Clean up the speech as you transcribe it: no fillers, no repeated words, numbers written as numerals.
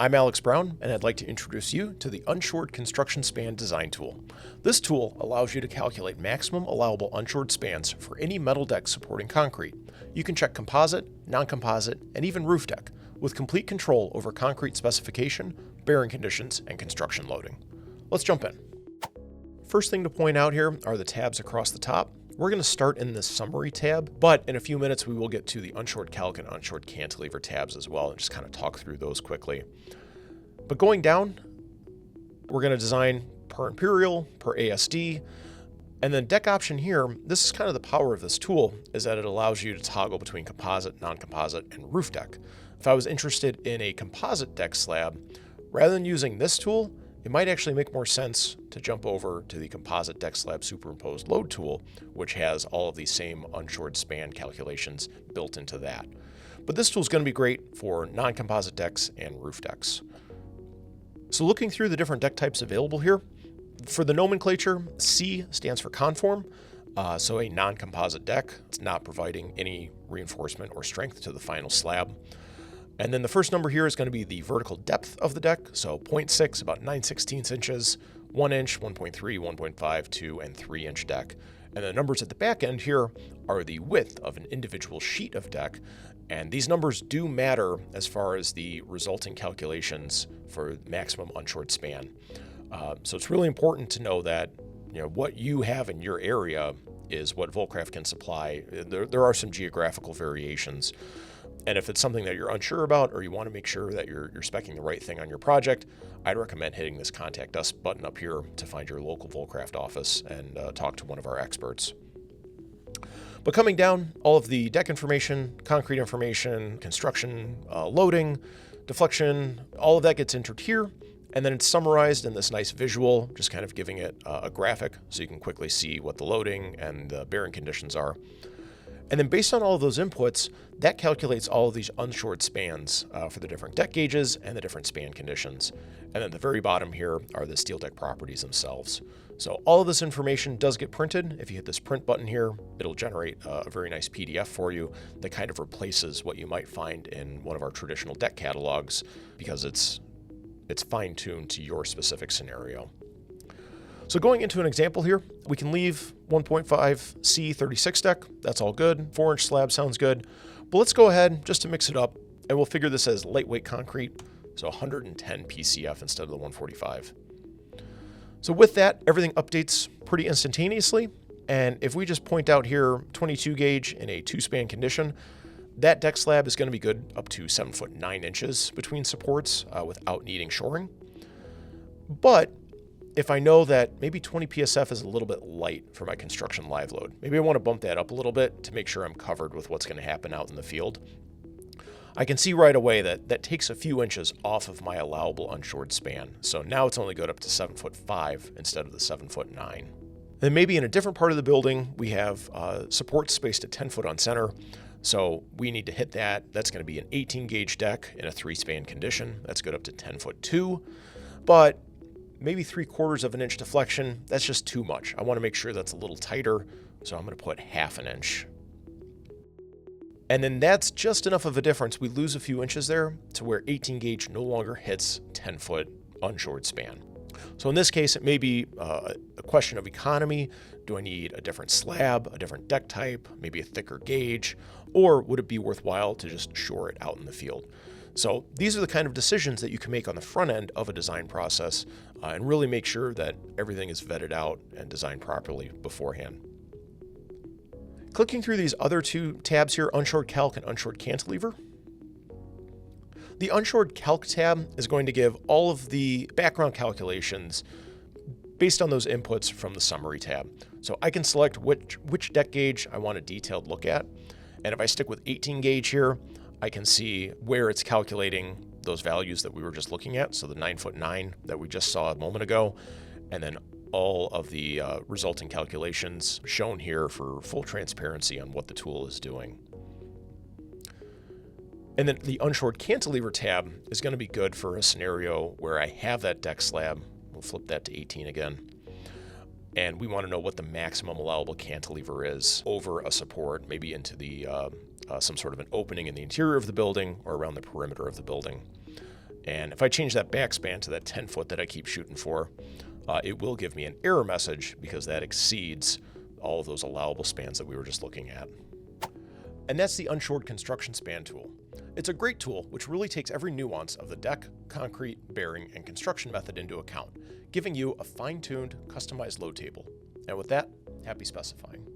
I'm Alex Brown, and I'd like to introduce you to the Unshored Construction Span design tool. This tool allows you to calculate maximum allowable unshored spans for any metal deck supporting concrete. You can check composite, non-composite, and even roof deck, with complete control over concrete specification, bearing conditions, and construction loading. Let's jump in. First thing to point out here are the tabs across the top. We're going to start in this summary tab, but in a few minutes we will get to the Unshored Calc and Unshored Cantilever tabs as well and just kind of talk through those quickly. But going down, we're going to design per imperial, per ASD, and then deck option here, this is kind of the power of this tool, is that it allows you to toggle between composite, non-composite, and roof deck. If I was interested in a composite deck slab, rather than using this tool, it might actually make more sense to jump over to the composite deck slab superimposed load tool, which has all of these same unshored span calculations built into that. But this tool is going to be great for non-composite decks and roof decks. So looking through the different deck types available here, for the nomenclature, C stands for conform, so a non-composite deck. It's not providing any reinforcement or strength to the final slab. And then the first number here is going to be the vertical depth of the deck, so 0.6, about 9/16 inches, 1 inch, 1.3, 1.5, 2, and 3 inch deck. And the numbers at the back end here are the width of an individual sheet of deck, and these numbers do matter as far as the resulting calculations for maximum unshored span. So it's really important to know that what you have in your area is what Vulcraft can supply. There are some geographical variations. And if it's something that you're unsure about or you want to make sure that you're speccing the right thing on your project, I'd recommend hitting this Contact Us button up here to find your local Vulcraft office and talk to one of our experts. But coming down, all of the deck information, concrete information, construction, loading, deflection, all of that gets entered here. And then it's summarized in this nice visual, just kind of giving it a graphic so you can quickly see what the loading and the bearing conditions are. And then based on all of those inputs, that calculates all of these unshored spans for the different deck gauges and the different span conditions. And then at the very bottom here are the steel deck properties themselves. So all of this information does get printed. If you hit this print button here, it'll generate a very nice PDF for you that kind of replaces what you might find in one of our traditional deck catalogs because it's fine-tuned to your specific scenario. So going into an example here, we can leave 1.5 C36 deck. That's all good. 4-inch slab sounds good. But let's go ahead just to mix it up, and we'll figure this as lightweight concrete, so 110 PCF instead of the 145. So with that, everything updates pretty instantaneously. And if we just point out here 22 gauge in a 2-span condition, that deck slab is going to be good up to 7 foot 9 inches between supports without needing shoring. But if I know that maybe 20 PSF is a little bit light for my construction live load, maybe I want to bump that up a little bit to make sure I'm covered with what's going to happen out in the field, I can see right away that that takes a few inches off of my allowable unshored span. So now it's only good up to 7 foot 5 instead of the 7 foot 9. Then maybe in a different part of the building, we have support spaced at 10 foot on center. So we need to hit that. That's going to be an 18 gauge deck in a 3-span condition. That's good up to 10 foot 2. But maybe 3/4 of an inch deflection, that's just too much. I want to make sure that's a little tighter, so I'm going to put 1/2 inch. And then that's just enough of a difference. We lose a few inches there to where 18 gauge no longer hits 10 foot unshored span. So in this case, it may be a question of economy. Do I need a different slab, a different deck type, maybe a thicker gauge, or would it be worthwhile to just shore it out in the field? So these are the kind of decisions that you can make on the front end of a design process and really make sure that everything is vetted out and designed properly beforehand. Clicking through these other two tabs here, Unshored Calc and Unshored Cantilever. The Unshored Calc tab is going to give all of the background calculations based on those inputs from the summary tab. So I can select which deck gauge I want a detailed look at. And if I stick with 18 gauge here, I can see where it's calculating those values that we were just looking at. So the 9 foot 9 that we just saw a moment ago, and then all of the resulting calculations shown here for full transparency on what the tool is doing. And then the Unshored Cantilever tab is going to be good for a scenario where I have that deck slab. We'll flip that to 18 again. And we want to know what the maximum allowable cantilever is over a support, maybe into the some sort of an opening in the interior of the building or around the perimeter of the building. And if I change that back span to that 10 foot that I keep shooting for, it will give me an error message because that exceeds all of those allowable spans that we were just looking at. And that's the Unshored Construction Span tool. It's a great tool which really takes every nuance of the deck, concrete, bearing, and construction method into account, giving you a fine-tuned, customized load table. And with that, happy specifying.